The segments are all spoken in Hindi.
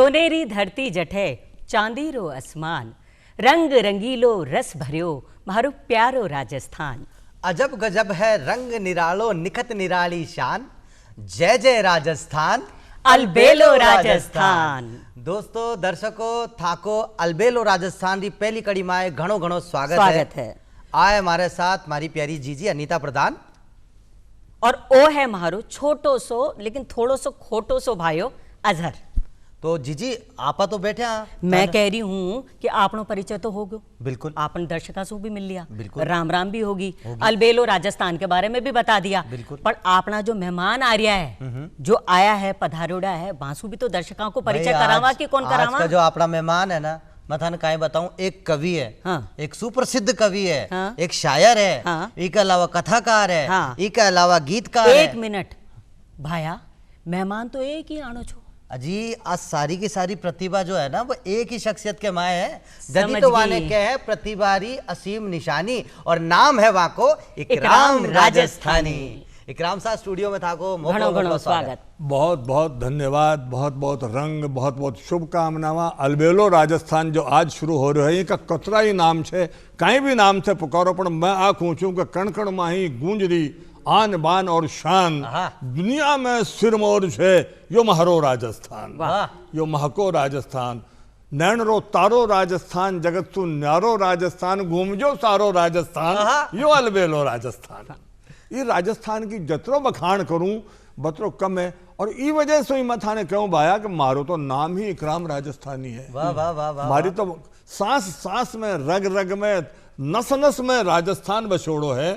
सोनेरी धरती जठे चांदीरो आसमान, रंग रंगीलो रस भर्यो मारो प्यारो राजस्थान। अजब गजब है रंग निरालो निखत निराली शान, जय जय राजस्थान अलबेलो राजस्थान। दोस्तों दर्शकों थाको अलबेलो राजस्थान की पहली कड़ी में घणो घणो स्वागत है। आए हमारे साथ हमारी प्यारी जीजी अनीता प्रधान और ओ है मारो छोटो सो लेकिन थोड़ो सो खोटो सो भाइयों अजहर। तो जीजी आपा तो बैठे मैं कह रही हूँ कि आपनो परिचय तो हो गयो, बिल्कुल आपन दर्शका से भी मिल लिया, बिल्कुल राम राम भी होगी, अलबेलो राजस्थान के बारे में भी बता दिया, बिल्कुल। पर आपना जो मेहमान आ रहा है, जो आया है पधारोड़ा है, बांसु भी तो दर्शकों को परिचय करावा कि कौन करावा। आज का जो अपना मेहमान है ना, मैं थाने काहे बताऊं, एक कवि है, हाँ। एक सुप्रसिद्ध कवि है, हाँ। एक शायर है, हाँ। इसके अलावा कथाकार है, हाँ। इसके अलावा गीतकार है। एक मिनट भाया, मेहमान तो एक ही आनो छो। अजी आज सारी की सारी प्रतिभा जो है ना वो एक ही शख्सियत के माए है। समझ जदी तो वाने गई। क्या है प्रतिभारी असीम निशानी और नाम है वहां को इकराम राजस्थानी। इकराम साहब स्टूडियो में था को घणो घणो स्वागत। बहुत बहुत धन्यवाद, बहुत बहुत रंग, बहुत बहुत शुभकामनावां। अलबेलो राजस्थान जो आज शुरू हो रहे हैं, का कतरा ही नाम छे, कहीं भी नाम से पुकारो, पर मैं आ पूछूं कि कण कण माही गूंज रही आन बान और शान, दुनिया में सिरमौर छे यो महरो राजस्थान, यो महको राजस्थान, नैन रो तारो राजस्थान, जगत सु न्यारो राजस्थान, घूमजो सारो राजस्थान, यो अलबेलो राजस्थान। ये राजस्थान की जतरो बखान करूं बतरो कम है, और ई वजह से मैं थाने कहूं भाया कि मारो तो नाम ही इकराम राजस्थानी है। वाह वाह वाह वाह। मारी तो सांस सांस में, रग रग में, नस नस में राजस्थान बसोड़ो है।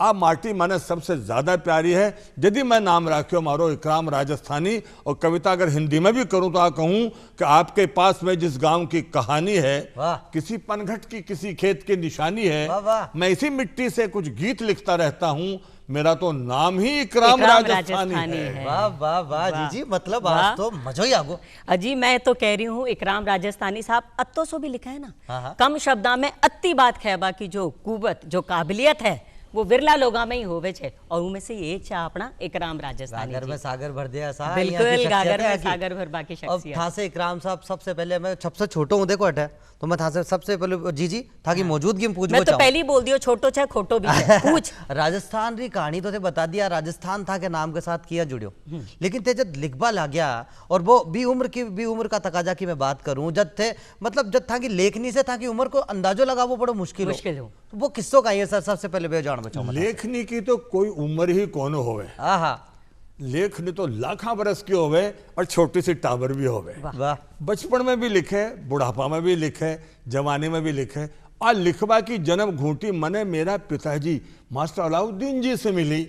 आ माटी माने सबसे ज्यादा प्यारी है। यदि मैं नाम राख्यो मारो इकराम राजस्थानी, और कविता अगर हिंदी में भी करूं तो आ कहूं कि आपके पास में जिस गांव की कहानी है, किसी पनघट की किसी खेत की निशानी है, मैं इसी मिट्टी से कुछ गीत लिखता रहता हूं, मेरा तो नाम ही इकराम राजस्थानी है। वाह वाह वाह जीजी, मतलब आज तो मजो ही आगो। अजी मैं तो कह रही हूँ इकराम राजस्थानी साहब अत्तो सो भी लिखा है ना, हाँ। कम शब्दा में अत्ती बात कहबा की जो कुवत जो काबिलियत है वो विरला लोगा में ही होवे छे, और उनमें से एक छा अपना इकराम राजस्थानी। गागर में सागर भर दिया सा, बिल्कुल गागर में सागर भर बाकी शख्सियत। अब था से इकराम साहब सबसे पहले मैं सबसे छोटो हूं देखो अटे, तो मैं था से सबसे पहले जीजी था की मौजूदगी में पूछना मैं तो पहले ही बोल दियो छोटो छे खोटो भी है। पूछ। राजस्थान की कहानी तो थे बता दिया, राजस्थान था के नाम के साथ किया जुड़ियो, लेकिन थे जब लिखबा ला गया, और वो भी उम्र का तकाजा की मैं बात करूं, जब थे मतलब जब था की लेखनी से था की उम्र को अंदाजो लगावो बड़ो मुश्किल हो। तो वो किस्सों का ये सर सबसे पहले बेजान बचाओ। लेखनी की तो कोई उम्र ही कौन होवे, लेखनी तो लाखा बरस की होवे और छोटी सी टाबर भी होवे। बचपन में भी लिखे, बुढ़ापा में भी लिखे, जवानी में भी लिखे। और लिखवा की जन्म घूंटी मने मेरा पिताजी मास्टर अलाउद्दीन जी से मिली,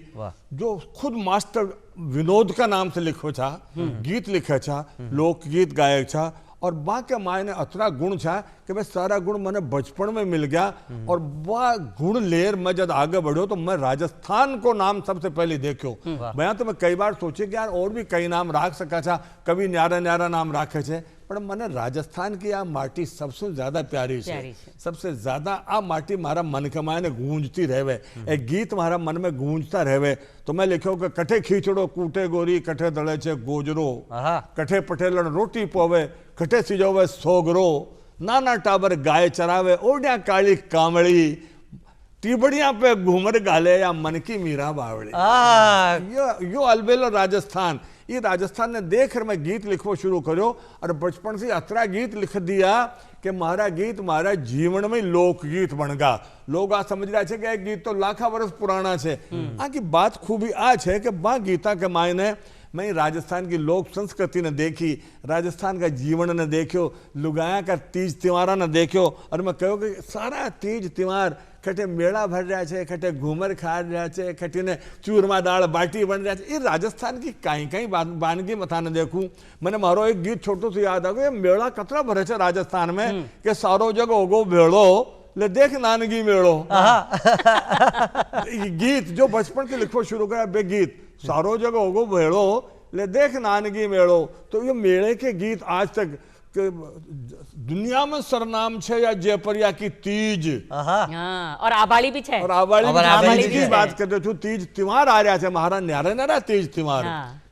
जो खुद मास्टर विनोद का नाम से लिखो छा, गीत लिखे छा, लोकगीत गायक छा, और बा के मायने अतरा गुण छा कि भाई सारा गुण मैंने बचपन में मिल गया, और वह गुण लेर मैं जब आगे बढ़ो तो मैं राजस्थान को नाम सबसे पहले देखो। मैं तो मैं कई बार सोचे कि यार और भी कई नाम राख सका छा, कभी न्यारा न्यारा नाम राखे छे, पर मैंने राजस्थान की आ माटी सबसे ज्यादा प्यारी है, सबसे ज्यादा आ माटी मारा मन के मायने गूंजती रहवे, एक गीत मारा मन में गूंजता रहवे। तो मैं लिखो कि कठे खींचड़ो कूटे गोरी, कठे दड़े छे गोजरो, कठे पटेलन रोटी पोवे, कठे सिजोवे सोगरो, नाना टाबर गाय चरावे, ओढ़िया काली कामड़ी, टिबड़िया पे घूमर गाले या मन की मीरा बावड़ी। यो अलबेलो राजस्थान। ये राजस्थान ने देख कर मैं गीत लिखो शुरू करो, और बचपन से अतरा गीत लिख दिया कि मारा गीत मारा जीवन में लोकगीत बन गया। लोग आ समझ रहा है कि एक गीत तो लाखा वर्ष पुराना है। आकी बात खूबी आज है कि बा गीता के मायने मैं राजस्थान की लोक संस्कृति ने देखी, राजस्थान का जीवन ने देखो, लुगाया का तीज त्योहारा ने देखो, और मैं कहो कि सारा तीज त्योहार कटे मेला भर रहा है, कटे घूमर खा रहा है, कटे ने चूरमा दाल बाटी बन रहा है। ये राजस्थान की कहीं कहीं वानगी मथा ने देखूं, मैंने मारो एक गीत छोटो से याद आ गया, मेला कतरा भरे छे राजस्थान में कि सारो जगह होगो भेड़ो ले देख नानगी मेड़ो। गीत जो बचपन के लिखो शुरू करा बे गीत, सारो जगह होगो भेड़ो ले देख नानगी मेड़ो। तो ये मेले के गीत आज तक दुनिया में सरनाम छे, या जयपुरिया की तीज, और आबाड़ी भी छे, और आबाड़ी की बात कर रहे थे, तीज त्योहार आ रहा है महाराज न्यारा न्यारा तीज त्योहार,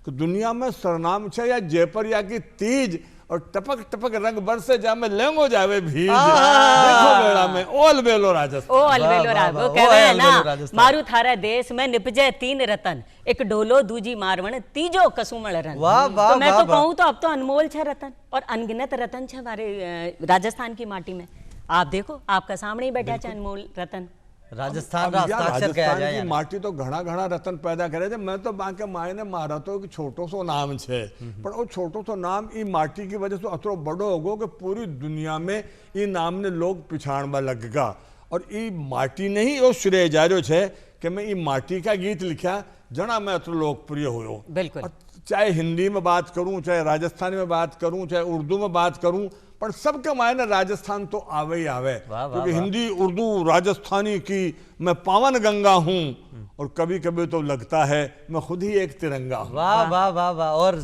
तो दुनिया में सरनाम छे या जयपुरिया की तीज, और टपक टपक रंग बरसे जा में लेंगो जावे भीज देखो बेड़ा में ओल बेलो राजस्थान ओ अलवेलो वो कह रहे हैं ना मारू थारा देश में निपजे 3 रतन एक डोलो दूजी मारवण तीजो कसुमल रन। तो मैं तो कहूँ तो अब तो अनमोल छे रतन और अनगिनत रतन छे हमारे राजस्थान की माटी में। आप देखो आपका सामने ही बैठा छे अनमोल रतन। राजस्थान की माटी तो घना घना रतन पैदा करे थे। मैं तो बाके मायने मारा तो एक छोटो सो नाम छे पर वो छोटो सो नाम ई माटी की वजह से अतरो बड़ो होगो कि पूरी दुनिया में ई नाम ने लोग पिछाण में लगेगा। और ई माटी ने ही वो श्रेय जारियो छे कि मैं ई माटी का गीत लिखा जना मैं अतरो लोकप्रिय हुयो। बिल्कुल, चाहे हिंदी में बात करूं, चाहे राजस्थानी में बात करूं, चाहे उर्दू में बात करूं, पर सबके मायने राजस्थान तो आवे ही आवे। क्योंकि हिंदी उर्दू राजस्थानी की मैं पावन गंगा हूं और कभी कभी तो लगता है मैं खुद ही एक तिरंगा हूं। वाह वाह वाह वाह। और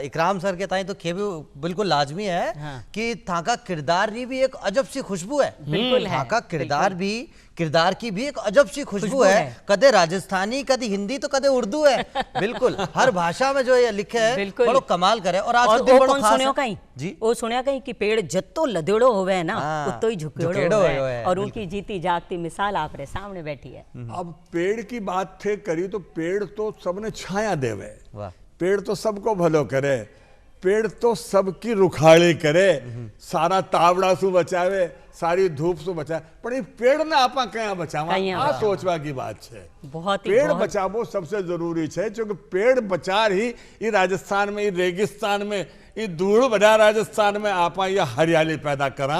इकराम सर के ताई तो खेबी बिल्कुल लाजमी है कि थाका किरदार भी एक अजब सी खुशबू है। बिल्कुल है, थाका किरदार की भी एक अजब सी खुशबू है। कदे राजस्थानी, कदे हिंदी, तो कदे उर्दू है। बिल्कुल हर भाषा में जो ये लिखे है बड़ो कमाल करे। और आज तो बड़ो खास सुनियो कहीं जी, वो सुनिया कहीं कि पेड़ जत्तो लदेड़ो होवे है ना उतो ही झुकेड़ो होवे। और उनकी जीती जागती मिसाल आप रे सामने बैठी है। अब पेड़ की बात थे करी तो पेड़ तो सबने छाया देवे, पेड़ तो सबको भलो करे, पेड़ तो सबकी रुखाड़ी करे, सारा तावड़ा सु बचावे, सारी धूप सु बचावे। पर ये पेड़ ने आपा कया बचावा आ सोचवा की बात है। पेड़ बचावो सबसे जरूरी है क्योंकि पेड़ बचार ही ये राजस्थान में, ये रेगिस्तान में, ये धूल भरा राजस्थान में आपा ये हरियाली पैदा करा।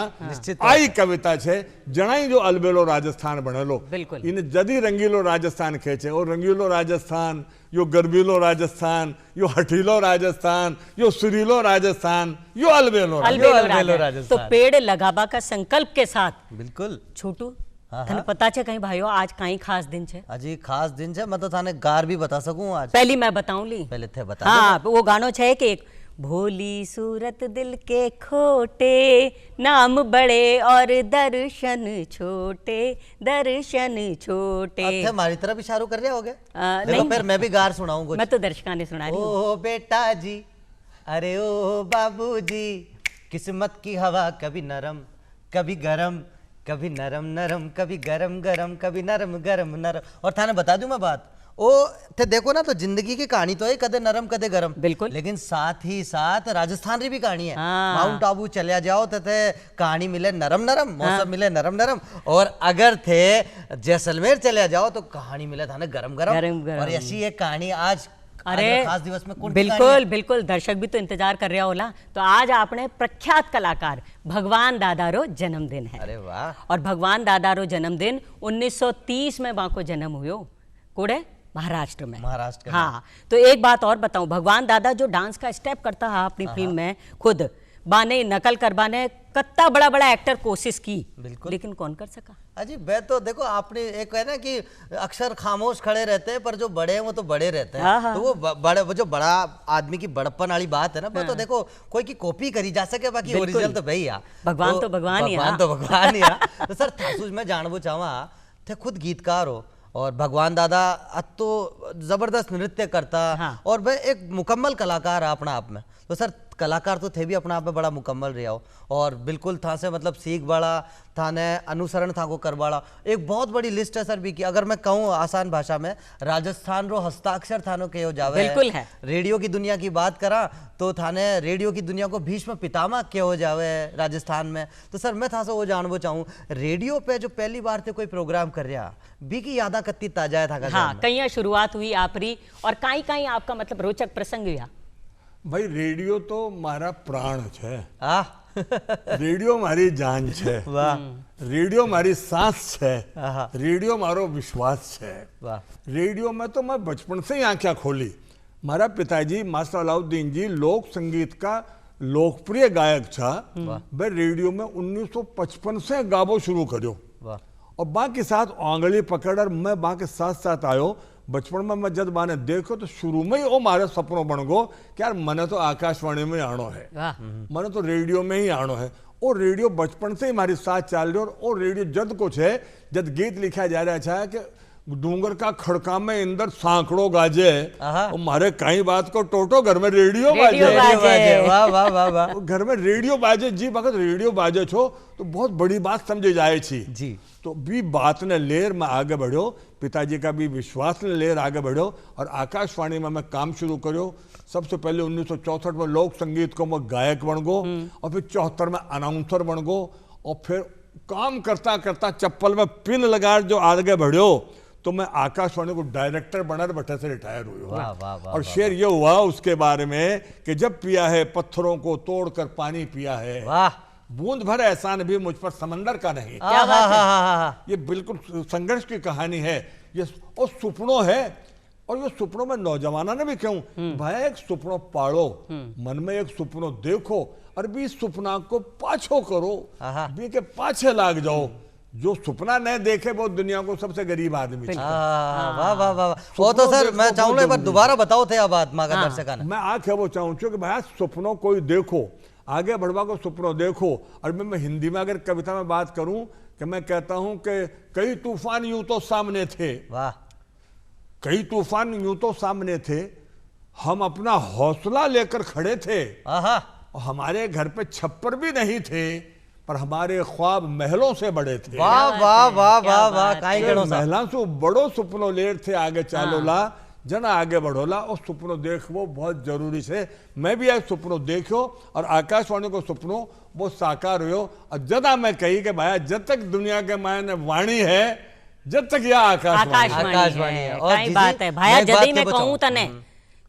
आई कविता छे जनाई जो अलबेलो राजस्थान बनेलो। इन जदी रंगीलो राजस्थान खेचे और रंगीलो राजस्थान, यो गर्बीलो राजस्थान, यो हठीलो राजस्थान, यो सुरीलो राजस्थान, यो अलबेलो राजस्थान। तो पेड़ लगाबा का संकल्प के साथ बिल्कुल छोटू थाने पता छे कहीं भाइयों आज कहीं खास दिन छे? अजी खास दिन छे, मैं तो थाने गार भी बता सकूं आज। पहली मैं बताऊं ली, पहले थे बता। हाँ वो गानो छे कि भोली सूरत दिल के खोटे, नाम बड़े और दर्शन छोटे, दर्शन छोटे। हमारी तरफ इशारो कर रहे होगे? नहीं, फिर मैं भी गार सुनाऊं कुछ। मैं तो दर्शका ने सुना रही हूं। ओ बेटा जी, अरे ओ बाबूजी, किस्मत की हवा कभी नरम कभी गरम, कभी नरम नरम कभी गरम गरम, कभी नरम गरम नरम। और थाने बता दूं मैं बात, ओ थे देखो ना तो जिंदगी की कहानी तो है कदे नरम कदे गरम। बिल्कुल, लेकिन साथ ही साथ राजस्थान की भी कहानी है। माउंट आबू चलिया जाओ तो थे कहानी मिले नरम नरम, मौसम मिले नरम नरम। और अगर थे जैसलमेर चलिया जाओ तो कहानी मिले था गरम गरम। और ऐसी एक कहानी आज खास दिवस में बिल्कुल बिल्कुल दर्शक भी तो इंतजार कर रहा होला। तो आज आपने प्रख्यात कलाकार भगवान दादारो जन्मदिन है। अरे वाह। और भगवान दादारो जन्मदिन 1930 में वहां को जन्म हुयो कोड़े महाराष्ट्र में। हाँ, तो एक बात और बताऊं, भगवान दादा जो डांस का स्टेप करता है अपनी फिल्म में खुद बाने नकल करवाने कत्ता बड़ा बड़ा एक्टर कोशिश की, लेकिन कौन कर सका। अजी मैं तो देखो आपने एक है ना कि अक्सर खामोश खड़े रहते हैं पर जो बड़े हैं वो तो बड़े रहते हैं। तो वो बड़े, वो जो बड़ा आदमी की बड़प्पन वाली बात है ना, वो तो देखो कोई की कॉपी करी जा सके, बाकी ओरिजिनल तो भैया भगवान तो भगवान ही तो सर थासुज मैं जानबो चाहवा थे खुद गीतकार हो और भगवान दादा तो जबरदस्त नृत्य करता और वह एक मुकम्मल कलाकार है अपना आप में। तो सर कलाकार तो थे भी अपना आप में बड़ा मुकम्मल रहा हो और बिल्कुल था से मतलब सीख बड़ा था ने अनुसरण था को कर बड़ा। एक बहुत बड़ी लिस्ट है सर भी की, अगर मैं कहूँ आसान भाषा में राजस्थान रो हस्ताक्षर थानो के हो जावे। बिल्कुल है। रेडियो की दुनिया की बात करा तो थाने रेडियो की दुनिया को भीष्म पितामह के हो जावे राजस्थान में। तो सर मैं था से वो जानबो चाहूँ रेडियो पे जो पहली बार थे कोई प्रोग्राम कर रहा बी की यादा कत्ती ताजा था? हाँ, कहीं शुरुआत हुई आपरी और कहीं कहीं आपका मतलब रोचक प्रसंग हुआ? भाई रेडियो तो मारा प्राण छे, रेडियो मारी जान छे, रेडियो मारी सांस छे, रेडियो मारो विश्वास छे। रेडियो में तो मैं बचपन से ही आंखें खोली। मारा पिताजी मास्टर अलाउद्दीन जी लोक संगीत का लोकप्रिय गायक था। वह रेडियो में 1955 से गाबो शुरू करो और बाकी साथ आंगली पकड़ और मैं बाकी साथ साथ आयो। बचपन में मैं जब माने देखो तो शुरू में ही वो मारे सपनों बन गो कि यार मने तो आकाशवाणी में आनो है, मने तो रेडियो में ही आनो है। और रेडियो बचपन से ही हमारे साथ चल रही और रेडियो जद कुछ है जब गीत लिखा जा रहा है कि डूंगर का खड़का में इंदर सांकड़ो गाजे और मारे कई बात को टोटो घर में रेडियो बाजे। वाह वाह वाह वाह। घर में रेडियो बाजे जी, वक्त रेडियो बाजे छो तो बहुत बड़ी बात समझे जाए छी जी। तो भी बात ने लेर में आगे बढ़ो, पिताजी का भी विश्वास ने लेर आगे बढ़ो और आकाशवाणी में मैं काम शुरू करो। सबसे पहले 1964 में लोक संगीत को मैं गायक बन गो और फिर 74 में अनाउंसर बन गो और फिर काम करता करता चप्पल में पिन लगा जो आगे बढ़ो तो मैं आकाशवाणी को डायरेक्टर बनर बटे से रिटायर हुई। और शेर ये हुआ उसके बारे में कि जब पिया है पत्थरों को तोड़कर पानी पिया है, बूंद भर एहसान भी मुझ पर समंदर का नहीं। क्या बात है? ये बिल्कुल संघर्ष की कहानी है ये, और सुपनों है। और ये सुपनों में नौजवाना ने भी क्यों भाई एक सुपनों पाड़ो, मन में एक सुपनों देखो और भी सुपना को पाछो करो, भी के पाछे लाग जाओ। जो सुपना नहीं देखे वो दुनिया को सबसे गरीब आदमी। वाह वाह वाह। वो तो सर मैं चाहूंगा एक बार दोबारा बताओ थे अब आत्मा का दर्शक। मैं आखे वो चाहूँ कि भाई सुपनों को देखो, आगे बढ़वा को सुपनों देखो। और मैं हिंदी में अगर कविता में बात करूं कि मैं कहता हूं कि कई तूफान यूं तो सामने थे, वाह, कई तूफान यूं तो सामने थे, हम अपना हौसला लेकर खड़े थे। और हमारे घर पे छप्पर भी नहीं थे पर हमारे ख्वाब महलों से बड़े थे। वाह वाह वाह वाह वाह। महला से बड़ो सुपनों लेर थे, आगे चालोला जना आगे बढ़ोला और सुपनों देख वो बहुत जरूरी से। मैं भी आज सुपनों देखो और आकाशवाणी को सुपनों वो साकार हुयो। और जदा मैं कही कि भाई जब तक दुनिया के मायने वाणी है जब तक यह आकाशवाणी है। और बात है भाया जदी मैं कहूं तने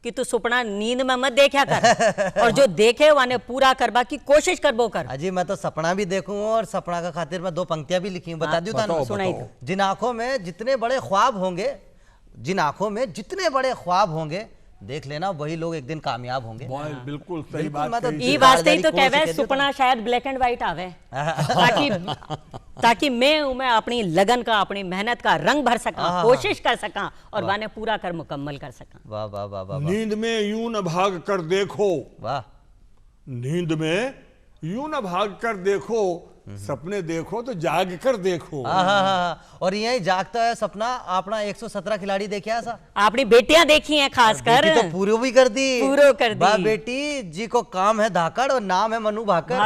कि तू सुपना नींद में मत देखा कर और जो देखे वाने पूरा करवा की कोशिश करबो कर। अजी मैं तो सपना भी देखूं और सपना का खातिर मैं 2 पंक्तियां भी लिखी हूं, बता दूं था। सुनाई। जिन आंखों में जितने बड़े ख्वाब होंगे, जिन आंखों में जितने बड़े ख्वाब होंगे, देख लेना वही लोग एक दिन कामयाब होंगे। बिल्कुल सही बात। ये वास्ते ही तो कहवे सुपना शायद ब्लैक एंड व्हाइट आवे ताकि मैं अपनी लगन का, अपनी मेहनत का रंग भर सका, कोशिश कर सका और वाने पूरा कर मुकम्मल कर सका। वाह वाह वाह वाह। नींद में यूं न भाग कर देखो, वाह, नींद में यूं न भाग कर देखो, सपने देखो तो जाग कर देखो। और यही जागता है सपना अपना 117 खिलाड़ी देखे ऐसा अपनी बेटियां देखी हैं खासकर, तो पूरी भी कर दी। वाह बेटी जी को काम है धाकड़ और नाम है मनु भाकर।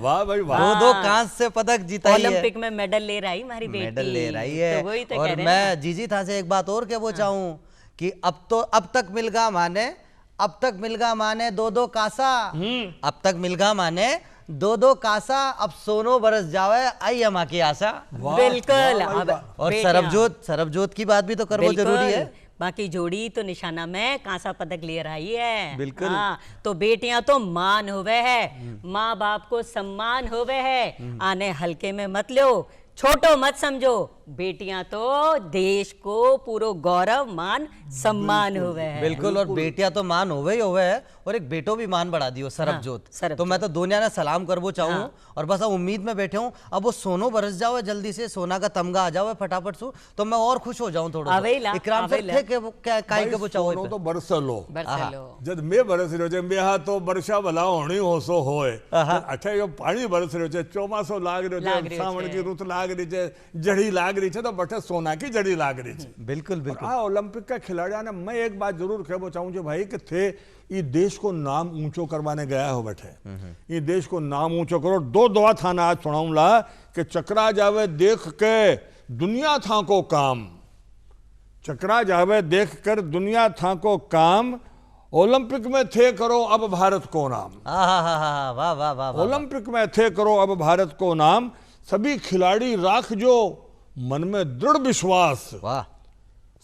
वाह भाई वाह। 2 कांस्य से पदक जीता है, ओलंपिक में मेडल ले रही हमारी बेटी, मेडल ले रही है। तो वही तो और मैं जीजी था से एक बात और के वो चाहूं कि अब तक मिलगा माने, अब तक मिलगा माने 2-2 कासा, अब तक मिलगा माने 2-2 कासा, अब सोनो बरस जावे आई अमा की आशा। बिल्कुल। और सरबजोत की बात भी तो करना जरूरी है। बाकी जोड़ी तो निशाना में कांसा पदक ले रही है। बिल्कुल। तो बेटियां तो मान होवे है, माँ बाप को सम्मान होवे है, आने हल्के में मत लो, छोटो मत समझो। बेटियां तो देश को पूरो गौरव मान सम्मान होवे है। बिल्कुल। और बेटियां तो मान होवे ही होवे है और एक बेटो भी मान बढ़ा दियो सरबजोत। तो मैं तो दुनिया ने सलाम करबो चाहूँ और बस उम्मीद में बैठे हूँ अब वो सोनो बरस जाओ जल्दी से, सोना का तमगा आ जाओ फटाफट सु, तो मैं और खुश हो जाऊं थोड़ा। इकराम सर थे के वो क्या काई के वो चाहो तो बरसलो जब मैं बरस रहो जे मैं तो वर्षा भला होनी होसो होए। अच्छा यो पानी बरस रहो छे, चौमासो लाग रहो छे, सावन की ऋतु लाग रही छे, जड़ी लाग रही है तो बटे सोना की जड़ी लाग रही है। बिल्कुल बिल्कुल। ओलंपिक का खिलाड़ी ने मैं एक बात जरूर कहना चाहूँ भाई कि थे ये देश को नाम ऊंचो करवाने गया हो बैठे, ये देश को नाम ऊंचो करो। 2 दुआ थाना आज सुनाऊंगा कि चकरा जावे देख के दुनिया था को काम, चकरा जावे देख कर दुनिया था को काम, ओलंपिक में थे करो अब भारत को नाम। वाह वाह वाह। ओलंपिक में थे करो अब भारत को नाम, सभी खिलाड़ी राख जो मन में दृढ़ विश्वास। वाह।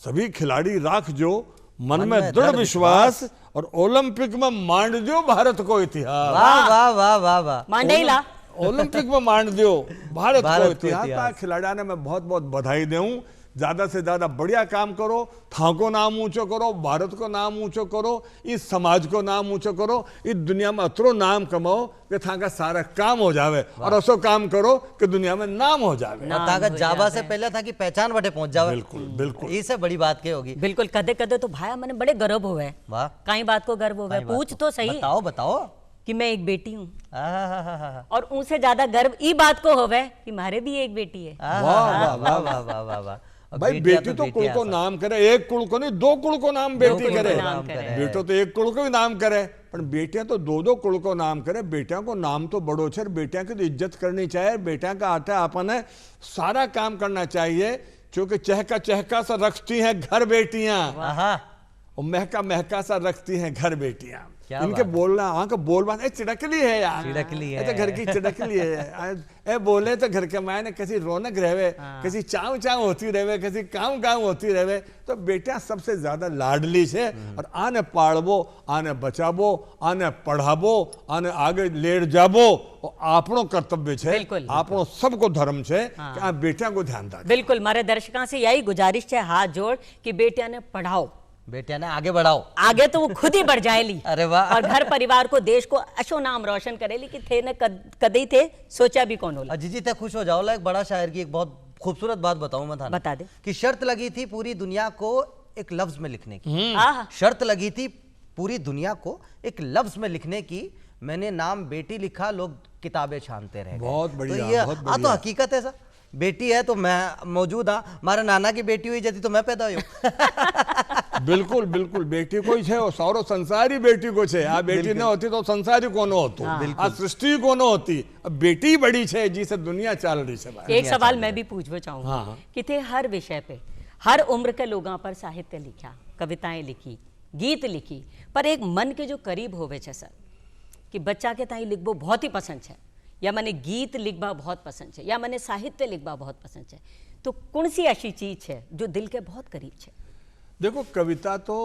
सभी खिलाड़ी राख जो मन में दृढ़ विश्वास और ओलंपिक में मांड दो भारत को इतिहास। वाह वाह वाह वाह वाह। मांडेला ओलंपिक में मांड दो भारत को इतिहास। खिलाड़ी ने मैं बहुत बहुत बधाई दूं। ज्यादा से ज्यादा बढ़िया काम करो, था को नाम ऊंचो करो, भारत को नाम ऊंचो करो, इस समाज को नाम ऊंचो करो, इस दुनिया में अतरो नाम कमाओ कि था का सारा काम हो जावे और ऐसो काम करो कि दुनिया में नाम हो जावे। ताकत जाबा से पहले था कि पहचान बटे पहुंच जावे। बिल्कुल बिल्कुल। इससे बड़ी बात क्या होगी। बिल्कुल। कदे कदे तो भाया मैंने बड़े गर्व होवे। वाह। कई बात को गर्व होवे, पूछ तो सही। बताओ बताओ कि मैं एक बेटी हूँ और उनसे ज्यादा गर्व ई बात को होवे कि मारे भी एक बेटी है। वाह वाह वाह वाह वाह। भाई बेटी तो कुल को नाम करे, एक कुल को नहीं, 2 कुल को नाम बेटी करे। बेटो तो एक कुल को भी नाम करे, पर बेटियां तो 2 कुल को नाम करे। बेटियां को नाम तो बड़ो छे, बेटियां की तो इज्जत करनी चाहिए। बेटियां का आता है अपन है सारा काम करना चाहिए, क्योंकि चहका चहका सा रखती हैं घर बेटियां, और महका महका सा रखती हैं घर बेटियां। इनके बोलना आंख बोल बात चिड़कली है यार, चिड़कली है तो घर की चिड़कली है। बोले तो घर के मायने कैसी रौनक रहे, कैसी चाव चाव होती रहे, कैसी काम काम होती रहे। तो बेटियां सबसे ज्यादा लाडली है, और आने पाड़बो, आने बचाबो, आने पढ़ाबो, आने आगे लेर जाबो, और आपनो कर्तव्य है, आपनो सबको धर्म है कि आप बेटियां को ध्यान दो। बिल्कुल, हमारे दर्शकों से यही गुजारिश है हाथ जोड़ कि बेटियां ने पढ़ाओ, बेटिया ने आगे बढ़ाओ, आगे तो वो खुद ही बढ़ जाएली। अरे वाह, और घर परिवार को देश को अशो नाम रोशन करेली कि थे न कदई थे सोचा भी कौन होला। जी ते खुश हो जाओ। एक बड़ा शायर की एक बहुत खूबसूरत बात बताऊं मैं था, बता दे कि शर्त लगी थी पूरी दुनिया को एक लफ्ज में लिखने की, शर्त लगी थी पूरी दुनिया को एक लफ्ज में लिखने की, मैंने नाम बेटी लिखा, लोग किताबें छानते रहे। बहुत बढ़िया, तो ये तो हकीकत है सर, बेटी है तो मैं मौजूद हाँ, हमारे नाना की बेटी हुई जैसी तो मैं पैदा हुई। बिल्कुल बिल्कुल, बेटी को ही है, सारो संसार ही बेटी को है। आ बेटी न होती तो संसार ही कोनो होतो, आ सृष्टि कोनो होती। अब बेटी बड़ी है जिसे दुनिया चल रही है। एक सवाल मैं भी पूछना चाहूंगा कि थे हर विषय पे हर उम्र के लोगों पर साहित्य लिखा, कविताएं लिखी, गीत लिखी, पर एक मन के जो करीब होवे छे सर, कि बच्चा के ताई लिखबो बहुत ही पसंद है, या मैंने गीत लिखबा बहुत पसंद है, या मैंने साहित्य लिखबा बहुत पसंद है, तो कौन सी ऐसी चीज है जो दिल के बहुत करीब है? देखो, कविता तो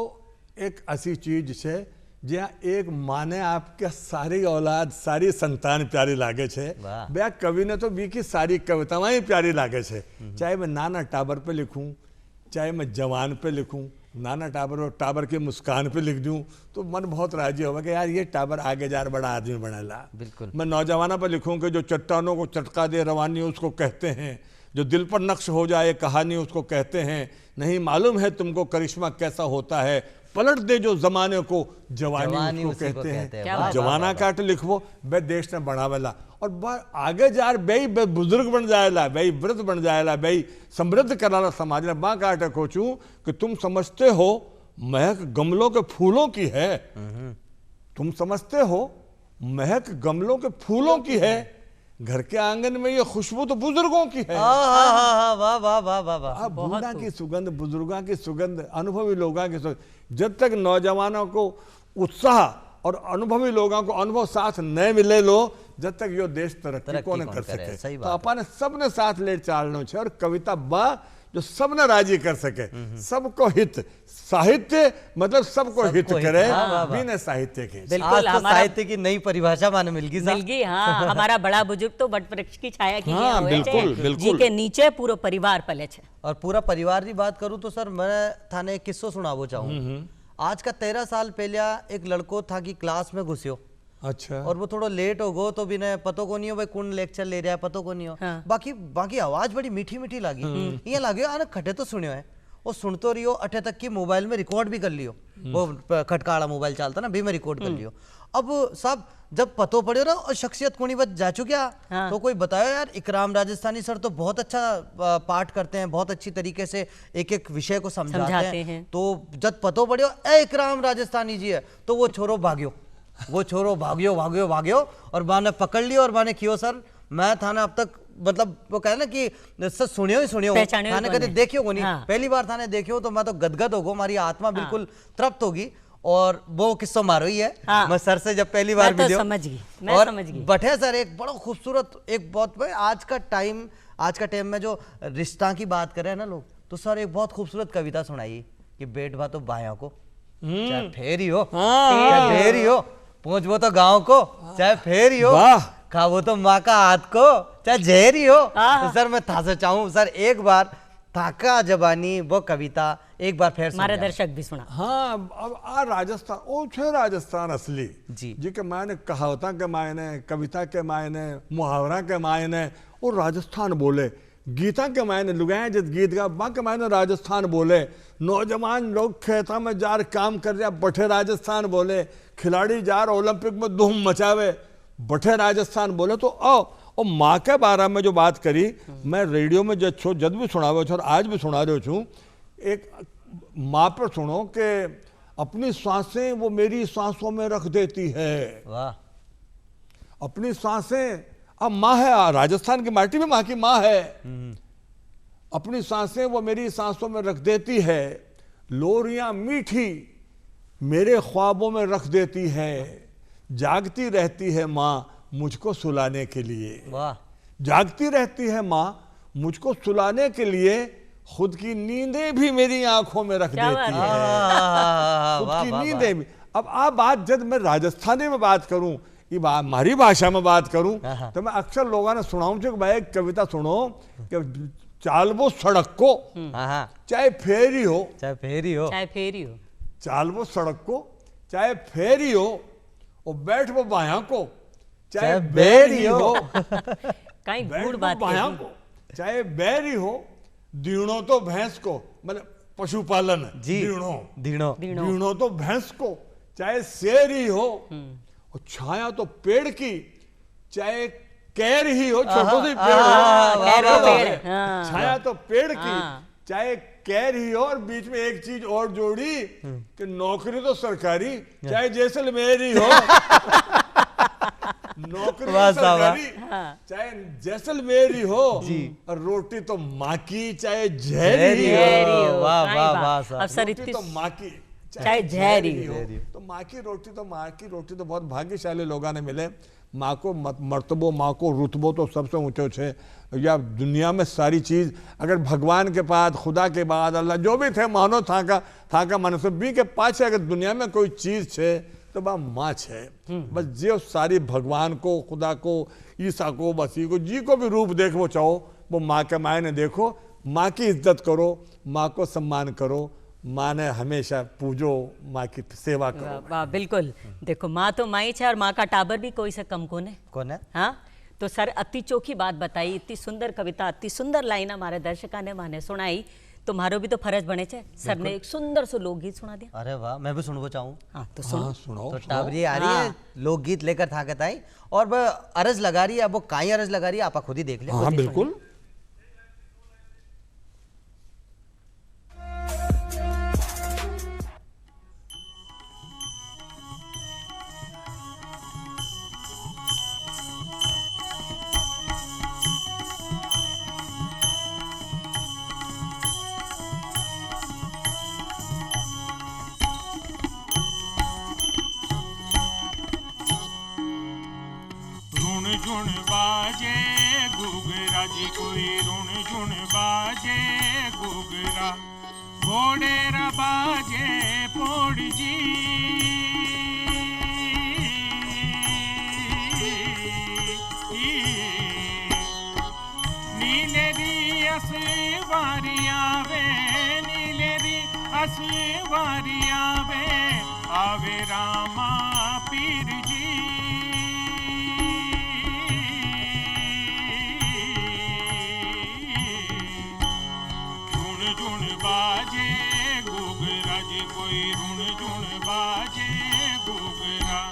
एक ऐसी चीज है जहाँ एक माने आपके सारी औलाद, सारी संतान प्यारी लागे छे। भैया कवि ने तो बी की सारी कविताएं प्यारी लागे छे, चाहे मैं नाना टाबर पे लिखूं, चाहे मैं जवान पे लिखूं, नाना टाबर और टाबर की मुस्कान पे लिख दूं तो मन बहुत राजी होगा कि यार ये टाबर आगे जा बड़ा आदमी बनेला। बिल्कुल। मैं नौजवाना पर लिखूं कि जो चट्टानों को चटका दे रवानी उसको कहते हैं, जो दिल पर नक्श हो जाए कहानी उसको कहते हैं, नहीं मालूम है तुमको करिश्मा कैसा होता है, पलट दे जो जमाने को जवानी उसको कहते हैं। जवाना काट लिखवो बे देश ने बढ़ावेला, और आगे जार बे बुजुर्ग बन जाएला, बे वृद्ध बन जाएला, बे समृद्ध कराला समाज ने। बा काट खोचूं कि तुम समझते हो महक गमलों के फूलों की है, तुम समझते हो महक गमलों के फूलों की है, घर के आंगन में ये खुशबू तो बुजुर्गों की है। वाह वाह वाह वाह वाह, बूढ़ा की सुगंध, बुजुर्गों की सुगंध, अनुभवी लोगों की सुगंध। जब तक नौजवानों को उत्साह और अनुभवी लोगों को अनुभव साथ न मिले लो, जब तक यो देश तरक्की को न कर सके। तो अपन सबने साथ ले चलना चाहिए, और कविता बा जो सबने राजी कर सके, सबको हित। साहित्य मतलब सबको हित करे, बिना साहित्य के। बिल्कुल, तो साहित्य की नई परिभाषा माने मिल गई। हाँ, हमारा बड़ा बुजुर्ग तो वट वृक्ष की छाया की बिल्कुल बिल्कुल जी के नीचे पूरा परिवार पले छे। और पूरा परिवार की बात करूं तो सर मैं थाने एक किस्सो सुनावो चाहूं। आज का 13 साल पहले एक लड़को था कि क्लास में घुसियो, अच्छा, और वो थोड़ा लेट हो गो तो भी ने पतो को नहीं हो भाई कौन लेक्चर ले रहा है, पतो को नहीं हो। बाकी आवाज बड़ी मीठी मीठी लगी, ये लगे अरे खटे तो सुनियो है, और सुन तो रहियो, अठे तक की मोबाइल में रिकॉर्ड भी कर लियो, वो खटकाड़ा मोबाइल चलता ना भी में रिकॉर्ड कर लियो। अब साहब जब पतो पड़े ना और शख्सियत कोनी बच जा चुका, तो कोई बतायो यार इकराम राजस्थानी सर तो बहुत अच्छा पाठ करते हैं, बहुत अच्छी तरीके से एक एक विषय को समझाते हैं। तो जब पतो पड़ियो ए इकराम राजस्थानी जी है, तो वो छोरो भाग्यो, भाग्यो और माने पकड़ लियो, और माने कियो सर मैं थाने अब तक मतलब वो कहे ना कि सर सुनियो थाने कभी देखियो को नहीं, पहली बार थाने देखियो तो मैं तो गदगद होगो, हमारी आत्मा बिल्कुल तृप्त होगी। और वो किस्सा मारो ही है, मैं सर से जब पहली बार मिलियो समझ गई। बटे सर एक बड़ा खूबसूरत एक बहुत आज का टाइम में जो रिश्ता की बात करे ना लोग, तो सर एक बहुत खूबसूरत कविता सुनाई कि बेट भा तो भाइयों को चाहे फेरी हो, चाहे ढेरी हो, पहुंचबो तो गांव को चाहे फेरी हो, खावो तो माँ का हाथ को चाहे जहरी हो। तो सर मैं था से चाहूँ सर एक बार थाका जबानी वो कविता एक बार फिर हमारे दर्शक भी सुना। हाँ, अब आ राजस्थान ओ छे राजस्थान असली जी के मायने कहावता के मायने, कविता के मायने, मुहावरा के मायने और राजस्थान बोले, गीता के मायने लुगाए जिस गीत गा बा के मायने राजस्थान बोले, नौजवान लोग खेता में जार काम कर रहा बठे राजस्थान बोले, खिलाड़ी जार ओलंपिक में धूम मचावे बठे राजस्थान बोले। तो आओ और माँ के बारे में जो बात करी, मैं रेडियो में जब भी सुनावे और आज भी सुना रहे छूँ, एक माँ पर सुनो कि अपनी सांसें वो मेरी सांसों में रख देती है। वाह। अपनी सांसें, अब माँ है, राजस्थान की माटी में माँ की माँ है। अपनी सांसें वो मेरी सांसों में रख देती है, लोरियां मीठी मेरे ख्वाबों में रख देती है, जागती रहती है माँ मुझको सुलाने के लिए। वाह। जागती रहती है माँ मुझको सुलाने के लिए, खुद की नींदें भी मेरी आंखों में रख देती है। खुद की नींदें भी। अब आप बात, जब मैं राजस्थानी में बात करूं, ये हमारी भाषा में बात करूं, तो मैं अक्सर लोगों ने सुनाऊं कि भाई एक कविता सुनो कि चालबो सड़क को चाहे फेरी हो, चाहे फेरी हो, चाहे फेरी हो, चालबो सड़क को चाहे फेरी हो, और बैठ वो बाया को चाहे बैरी हो, कहीं गुड़ बात बाया को चाहे बैरी हो, दीणो तो भैंस को, मतलब पशुपालन, दीणो तो भैंस को चाहे शेरी हो, और छाया तो पेड़ की चाहे कैर ही हो, छोटो सी पेड़ हो, छाया तो पेड़ की चाहे कैर ही हो, और बीच में एक चीज और जोड़ी कि नौकरी तो सरकारी चाहे जैसलमेर ही हो। नौकरी तो सरकारी चाहे जैसलमेर ही हो, और रोटी तो माँ की चाहे जहरी हो। वाह वाह वाह। अफसर रोटी तो माँ की चाहे जहरी हो, तो माँ की रोटी तो बहुत भाग्यशाली लोगों ने मिले। माँ को मर्तबो, माँ को रुतबो तो सबसे ऊंचे छे। या दुनिया में सारी चीज अगर भगवान के बाद, खुदा के बाद, अल्लाह जो भी थे मानो था का मनसब भी के पाछे अगर दुनिया में कोई चीज छे तो बा माँ छे। बस जो सारी भगवान को, खुदा को, ईसा को, मसीह को, जी को भी रूप देखो चाहो, वो माँ के मायने देखो। माँ की इज्जत करो, माँ को सम्मान करो, माँ ने हमेशा पूजो, माँ की सेवा करो। वाह, बिल्कुल। देखो माँ तो माँ ही है, और माँ का टाबर भी कोई से कम कौन है। हाँ, तो सर अति चोखी बात बताई, इतनी सुंदर कविता, इतनी सुंदर लाइन हमारे दर्शका ने माने सुनाई, तुम्हारो भी तो फर्ज बने छे। सर ने एक सुंदर सो लोकगीत सुना दिया। अरे वाह, मैं भी सुनना चाहूँ। हाँ तो सुनो। तो टाबरी आ रही है लोकगीत लेकर थाकत आई, और वो अरज लगा रही है। अब वो काई अरज लगा रही है, आप खुद ही देख ले। हाँ बिल्कुल। झुन बाजे घुघरा जी, कोई रुण झुन बाजे घुघरा, घोड़ेरा बाजे पोड़ जी। नीलेरी असवारिया वे, नीलेरी असवारिया वे, आवे रामा पीर जी। बाजे घुघरा जी, कोई रुण झुन बाजे घुघरा।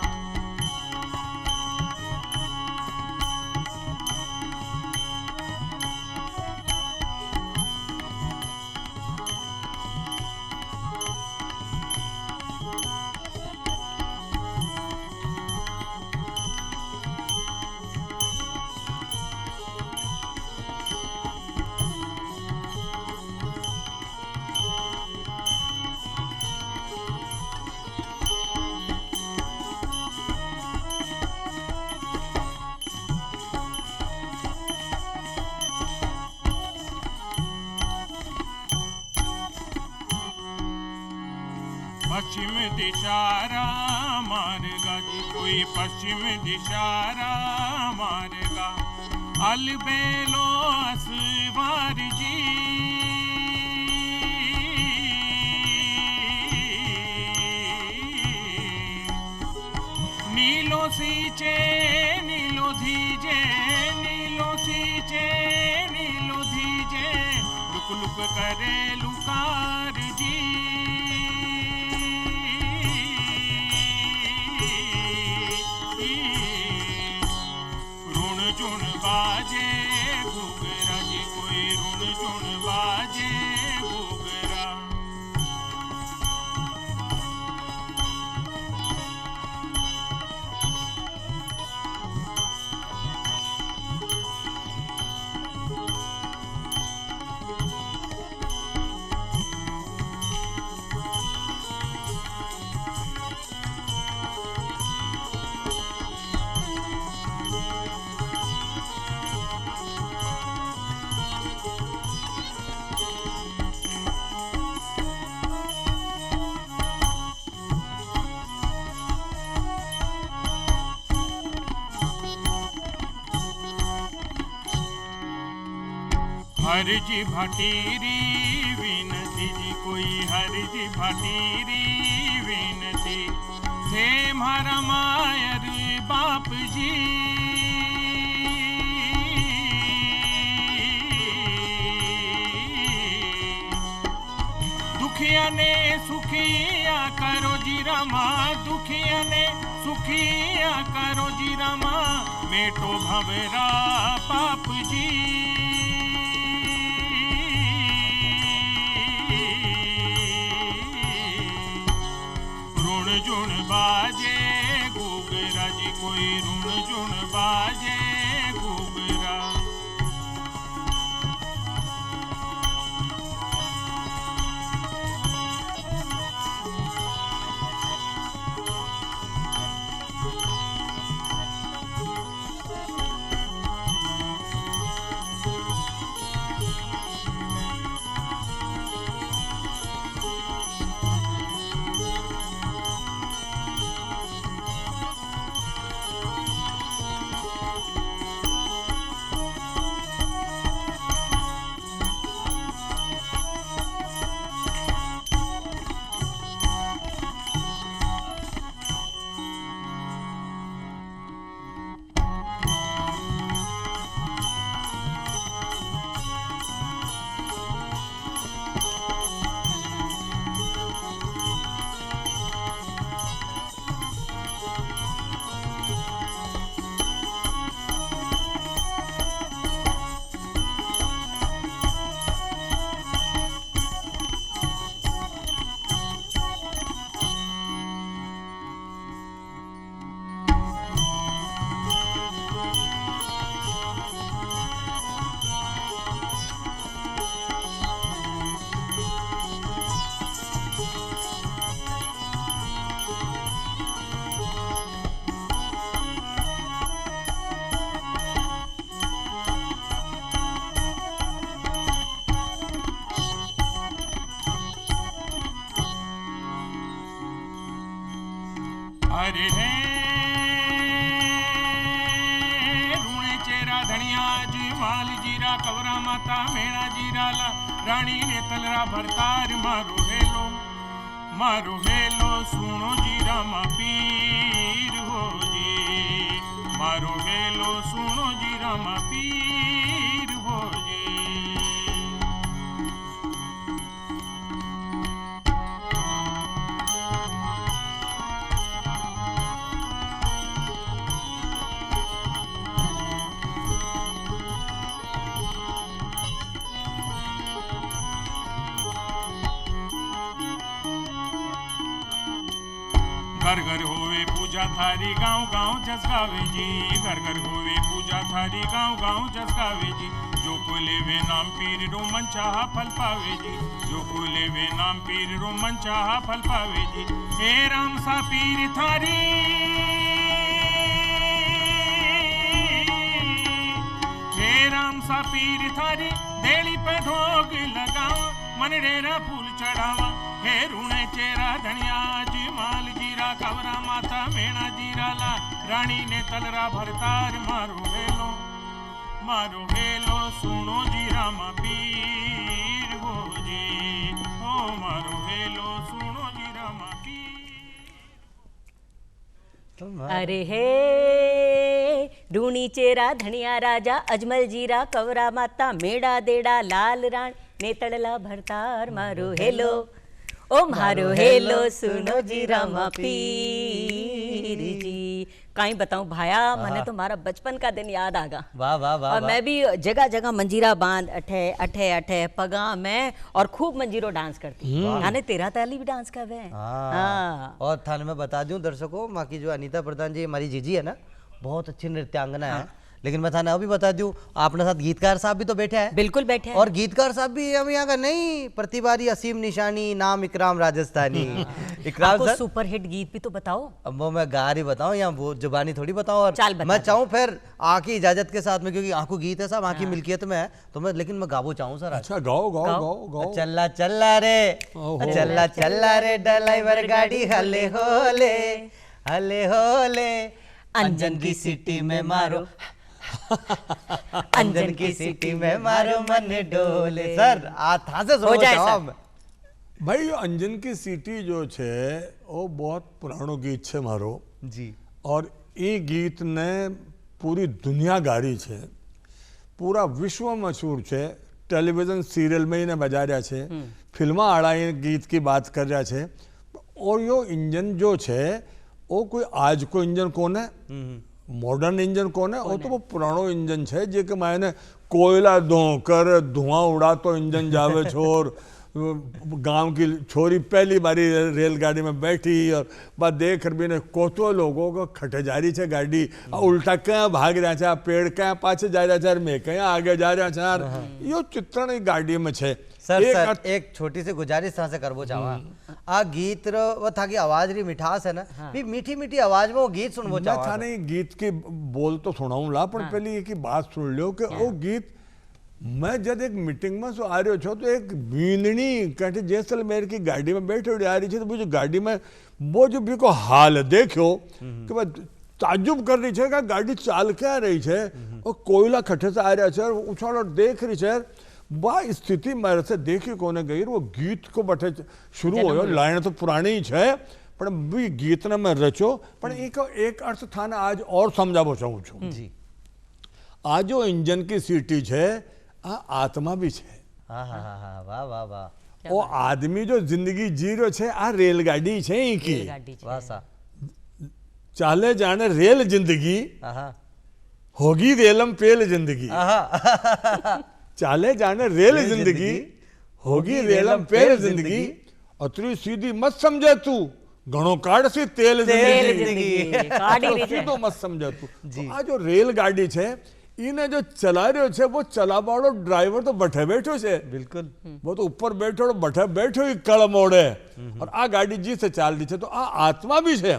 पश्चिम दिशारा मारेगा जी, कोई पश्चिम दिशारा मारेगा, अलबेलो असवार जी। नीलो सींचे नीलो धीजे, नीलो सींचे नीलो धीजे, लुक लुक करे लुकार जी। ऋण झुन हरजी भाटीरी विनती जी, कोई हरजी भाटीरी विनती, थे मारा मायर बाप जी, दुखिया ने सुखिया करो जी रामा, दुखिया ने सुखिया करो जी रामा, मेटो भवरा पाप जी। ऋण जुण बाजे घूगरा जी, कोई ऋण जुण बाजे घूगरा, अरे हे रूणे चेरा धनिया जी, माल जीरा कवरा माता मेणा जीरा ला, रानी ने तलरा भरतार, मारो हेलो सुनो जीरा मा पीर हो जी, मारो हेलो सुनो जीरा मा पीर हो जी। घर घर होवे पूजा थारी, गाँव गाँव जसगावे जी, घर घर होवे पूजा थारी, गाँव गाँव जसगावे जी, जो को लेवे नाम पीर रो मन चाहा फल पावे जी, जो को लेवे नाम पीर रो मन चाहा फल पावे जी। हे राम सा पीर थारी, हे राम सा पीर थारी, देली पे ढोग लगावा, मन डेरा फूल चढ़ावा, हे रूणे चेरा धनिया जी, माल जीरा कवरा माता मेणा जीरा ला, रानी ने तलरा भरतार, मारो हेलो सुनो जीरा मा पीर हो जी, ओ मारो हेलो सुनो जीरा मा पीर। अरे हे रूणी चेरा धनिया राजा, अजमल जीरा कवरा माता मेड़ा देड़ा, लाल राण ने तड़ला भरतार, मारो हेलो ओ मारो हेलो सुनो जी रामा पीर जी। कहीं बताऊं भाया, मैंने तो हमारा बचपन का दिन याद आ गया। वाह वाह वाह। और मैं भी जगह जगह मंजीरा बांध अठे अठे अठे पगा में और खूब मंजीरो डांस करती। यानी तेरा ताली भी डांस कर रहे। हाँ। और थाने में बता दूं दर्शकों, माँ की जो अनीता प्रधान जी हमारी जीजी है ना, बहुत अच्छी नृत्यांगना है। लेकिन मैं थाने अभी बता दूं, आपने साथ गीतकार साहब भी तो बैठे हैं। बिल्कुल बैठे हैं। और गीतकार साहब भी हम यहाँ का नहीं, प्रतिवारी असीम निशानी, नाम इकराम राजस्थानी। इकराम सर सुपर हिट गीत भी तो बताओ। अब वो मैं गा रही बताऊं या वो जुबानी थोड़ी बताऊं। और मैं बता चाहूं फिर आकी इजाजत के साथ में, क्योंकि आंखों गीत है साहब, आंखी मिल्कियत में है, तो मैं लेकिन मैं गाबो चाहूं सर। अच्छा गाओ गाओ गाओ गाओ। चल्ला चल्ला रे, चल्ला चल्ला रे ड्राइवर गाड़ी, हले होले हले होले, अंजन की सिटी में मारो इंजन की सीटी में मारो मन डोले। सर आ था से हो जाए सर। भाई अंजन की सीटी जो छे वो बहुत पुरानो गीत छे मारो जी, और ये गीत ने पूरी दुनिया गारी छे, पूरा विश्व मशहूर छे। टेलीविजन सीरियल में इन्हें बजा रहा छे, फिल्मा आड़ा ये गीत की बात कर रहा छे। और यो इंजन जो छे वो कोई आज को इंजन कौन है, मॉडर्न इंजन कौन है, वो तो वो पुरानो इंजन छे जे के मायने कोयला धोकर धुआं उड़ा तो इंजन जावे छोर। गांव की छोरी पहली बारी रेलगाड़ी में बैठी और बाद देख भी ने कोतो लोगों को खटे जा रही है गाड़ी, उल्टा क्या भाग रहा है, पेड़ क्या पाछे जा रहा है, मैं क्या आगे जा रहा है। यो चित्रण गाड़ी में छे। सर एक छोटी सी गुजारिश से करबो चाहवा, आ गीत रो वो था कि आवाज री मिठास है ना, भी मीठी मीठी आवाज में वो गीत सुनबो चाहवा। मैं थाने गीत की बोल तो सुनाऊं ला, पर पहले एक बात सुन लियो कि वो गीत मैं जब एक मीटिंग में सो आ रहे छो तो एक बींदनी कहते जैसलमेर की गाड़ी में बैठे आ रही थी, तो मुझे गाड़ी में वो जो भी को हाल देखो कि मैं ताजुब कर रही है कि गाड़ी चाल के आ रही है और कोयला खट्टे से आ रहा है और उछाल और देख रही है। वह स्थिति मेरे से देखी कोने गई, वो गीत को बटे शुरू हो, लाइन तो पुरानी ही है पर भी गीत ने मैं रचो, पर एक अर्थ था ना आज और समझाबो चाहूँ छू जी। आज जो इंजन की सीटी है आत्मा भी छे। वाह वाह वाह। वो आदमी जो जिंदगी जी रो छे आ रेलगाड़ी छे की, वाह सा चाले जाने रेल जिंदगी होगी रेलम पेल जिंदगी। चाले जाने रेल जिंदगी होगी रेलम पेल जिंदगी, अतरी सीधी मत समझे तू घणो काढ़ सी तेल जिंदगी, सीधो मत समझे तू। आ जो रेलगाड़ी छे इन्हें जो चला रहे छे वो चलावाड़ो ड्राइवर तो बैठे बैठो छे, बिल्कुल वो तो ऊपर बैठो बैठे बैठो ही कड़ मोड़े, और आ गाड़ी जी से चाल रही छे। तो आ आत्मा भी छे,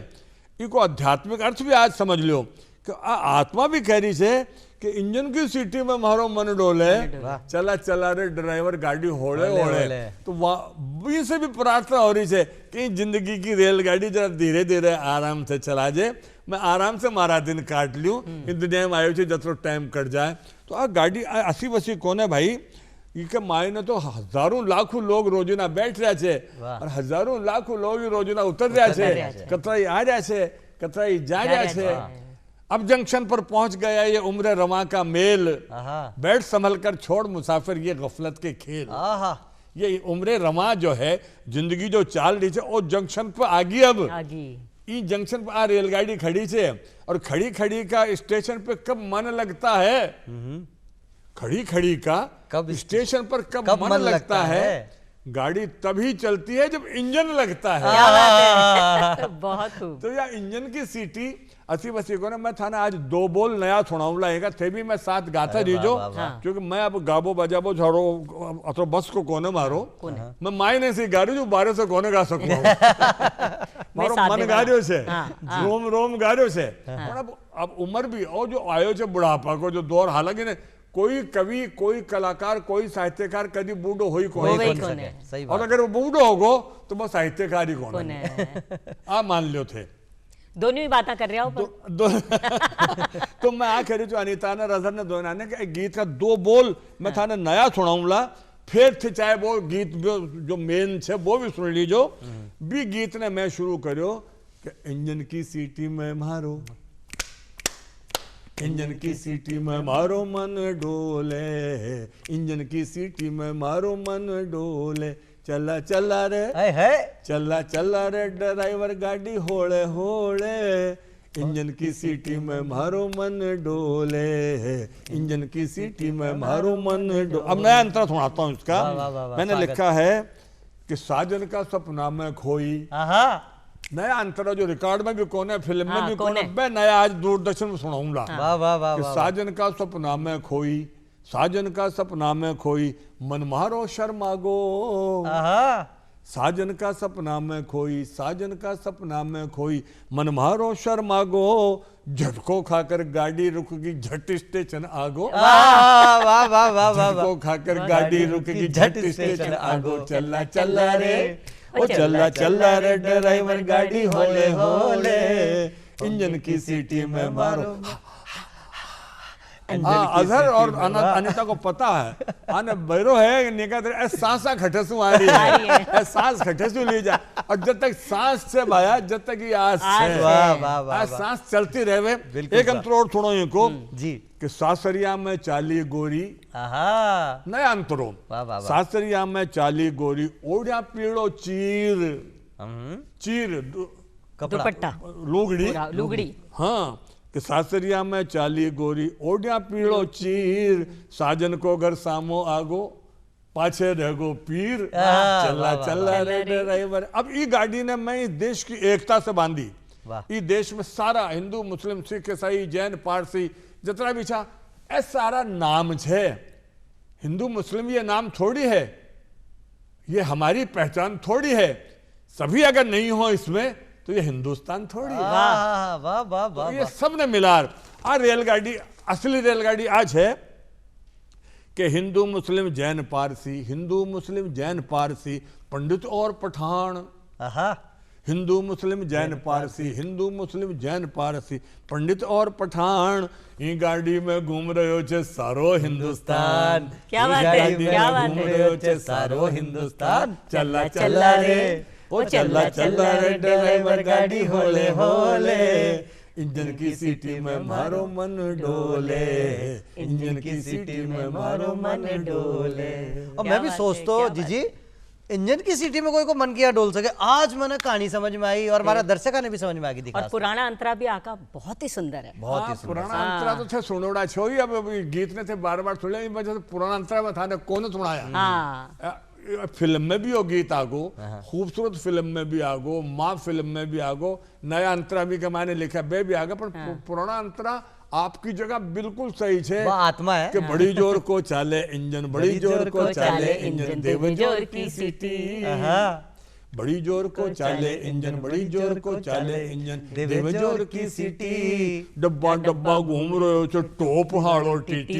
इको आध्यात्मिक अर्थ भी आज समझ लो कि आ आत्मा भी कह रही छे कि इंजन की सीटी में मारो मन डोले, चला चला रे ड्राइवर गाड़ी होड़े होड़े। तो वहीं से भी प्रार्थना हो रही है कि जिंदगी की रेलगाड़ी जरा धीरे धीरे आराम से चला जाए, मैं आराम से मारा दिन काट लूं, इन दुनिया में आयो छे जतरो टाइम कट जाए। तो आ गाड़ी असी वसी कोने भाई, इके मायने तो हजारों लाखों लोग रोजाना बैठ रहा छे और हजारों लाखों लोग रोजाना उतर रहा छे, कतराई आ रहा छे, कतराई जा रहा छे। अब जंक्शन पर पहुंच गया ये उम्र रमा का मेल, बैठ संभल कर छोड़ मुसाफिर ये गफलत के खेल। ये उम्र रमा जो है जिंदगी जो चाल रही है वो जंक्शन पर आ गई। अब इस जंक्शन पर आ रेलगाड़ी खड़ी है और खड़ी खड़ी का स्टेशन पे कब मन लगता है, खड़ी खड़ी का कब स्टेशन पर कब मन लगता है, गाड़ी तभी चलती है जब इंजन लगता है। बहुत खूब। तो यार इंजन की सीटी असी वसी को ना मैं था ना आज दो बोल नया सुनाऊं लाएगा थे भी मैं साथ गाता रहीजो, क्योंकि मैं अब गाबो बजाबो झाड़ो अथवा बस को कोने मारो, मैं मायने से गा रही हूँ, बारे से कोने गा सकूं। मारो मन गा रहे से, रोम रोम गा रहे से। अब उम्र भी और जो आयो छे बुढ़ापा को जो दौर, हालांकि ने कोई कवि कोई कलाकार कोई साहित्यकार कभी बूढ़ो हो ही कौन, और अगर वो बूढ़ो होगो तो वो साहित्यकार ही कौन है। आ मान लो थे दोनों ही बातें कर रहे हो। तो मैं आ कह रही हूँ अनीता ने रजर ने दोनों ने कि गीत का दो बोल मैं थाने नया सुनाऊंगा, फिर थे चाहे वो गीत जो मेन छे वो भी सुन लीजो। भी गीत ने मैं शुरू करो कि इंजन की सीटी में मारो, इंजन की सीटी में मारो मन डोले, इंजन की सीटी में मारो मन डोले, चला चला रे चला चला रे ड्राइवर गाड़ी होले होले, इंजन की सीटी में मारो मन डोले, इंजन की सीटी में मारो मन डोले। अब नया अंतर सुनाता हूँ इसका। मैंने लिखा है कि साजन का सपना में खोई, नया अंतर जो रिकॉर्ड में भी कौन है, फिल्म में भी कौन है, मैं नया आज दूरदर्शन में सुनाऊंगा। साजन का सपना में खोई, साजन का सपना में खोई, मन मारो शर्मा गो, साजन का सपना में खोई, साजन का सपना में खोई, मन मारो शर्मा गो, झटको खाकर गाड़ी रुक गई झट स्टेशन आगो, झटको खाकर गाड़ी रुक गई झट स्टेशन आगो, चला चला रे ओ चला चला रे ड्राइवर गाड़ी होले होले, इंजन की सीटी में मारो, अजहर और अनिता को पता है आने बैरो है निका सांसा खटसू आ रही है सांस खटसू ली जा और जब तक सांस से भाया जब तक ये आज सांस चलती रहे। एक अंतरोड़ थोड़ो इनको जी कि सासरिया में चाली गोरी नया अंतरों सासरिया में चाली गोरी ओढ़िया पीड़ो चीर चीर दुपट्टा लुगड़ी हाँ कि सासरिया में चाली गोरी ओढ़िया पीड़ो चीर साजन को घर सामो आगो पाछे रहो पीर चला चला रे ड्राइवर। अब ये गाड़ी ने मैं इस देश की एकता से बांधी। इस देश में सारा हिंदू मुस्लिम सिख ईसाई जैन पारसी जितना भी छा ए सारा नाम छे। हिंदू मुस्लिम ये नाम थोड़ी है, ये हमारी पहचान थोड़ी है। सभी अगर नहीं हो इसमें तो ये हिंदुस्तान थोड़ी है। वाह वाह वाह वाह ये सब ने मिलार आ रेलगाड़ी असली रेलगाड़ी आज है कि हिंदू मुस्लिम जैन पारसी हिंदू मुस्लिम जैन पारसी पंडित और पठान हिंदू मुस्लिम जैन पारसी हिंदू मुस्लिम जैन पारसी पंडित और पठान ई गाड़ी में घूम रहे हो सारो हिंदुस्तान। क्या बात है, क्या बात घूम रहे हो सारो हिंदुस्तान। चला चला रे ओ चला चला रे ड्राइवर गाड़ी होले होले इंजन की सीटी में मारो मन डोले इंजन की सीटी में मारो मन डोले। और मैं भी सोचता हूँ जीजी इंजन की सीटी में कोई को मन किया डोल सके। आज मैंने कहानी समझ में आई और हमारा दर्शकों ने भी समझ में आ गई। और पुराना अंतरा भी आका बहुत ही सुंदर है, बहुत ही पुराना अंतरा तो थे सुनोड़ा छो ही। अब गीत ने थे बार बार सुने इस वजह से पुराना अंतरा में था कौन सुनाया। फिल्म में भी हो गीत आगो, खूबसूरत फिल्म में भी आगो, माँ फिल्म में भी आगो, नया अंतरा भी के मैंने लिखा बे भी आगा। पर पुराना अंतरा आपकी जगह बिल्कुल सही है। आत्मा है कि बड़ी जोर को चाले इंजन बड़ी जोर को चाले इंजन देव जोर की सीटी बड़ी जोर को चाले इंजन बड़ी जोर को चाले इंजन देव जोर की सीटी। डब्बा डब्बा घूम रहे हो टोप हाड़ो टीटी।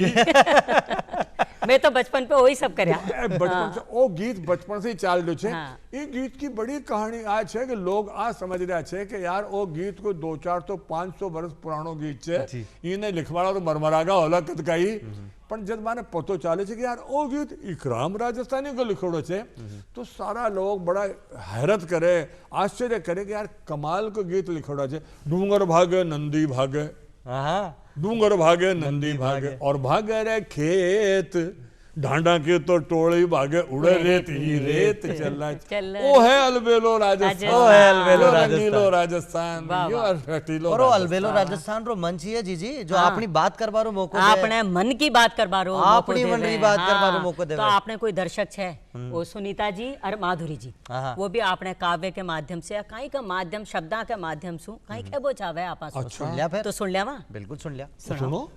मैं तो बचपन पे वही सब करया बचपन से ओ गीत बचपन से ही चाल रहे छे। ये गीत की बड़ी कहानी आज है कि लोग आज समझ रहे छे कि यार ओ गीत को 2-4 तो 500 वर्ष पुरानो गीत छे इने लिखवाड़ा तो मरमरागा होला कदकाई। पण जब माने पतो चाले छे कि यार ओ गीत इकराम राजस्थानी को लिखोड़ो छे तो सारा लोग बड़ा हैरत करे आश्चर्य करे कि यार कमाल को गीत लिखोड़ा छे। डूंगर भागे नंदी भागे डूंगर भागे नंदी भागे और भागे रे खेत ढांडा के तो टोली भागे उड़े रेत ही रेत चलना। ओ है अलबेलो राजस्थान ओ है अलबेलो राजस्थान यो हटीलो और अलबेलो राजस्थान रो मंच ही है जीजी जो अपनी बात करवा रो मौको दे आपने मन की बात करवा रो अपनी मन की बात करवा रो मौको दे। तो आपने कोई दर्शक है वो सुनीता जी और माधुरी जी वो भी आपने काव्य के माध्यम से कहीं का माध्यम शब्दा के माध्यम से कहीं के वो चाहे आप सुन लिया फिर तो सुन लिया वा बिल्कुल सुन लिया सुनो।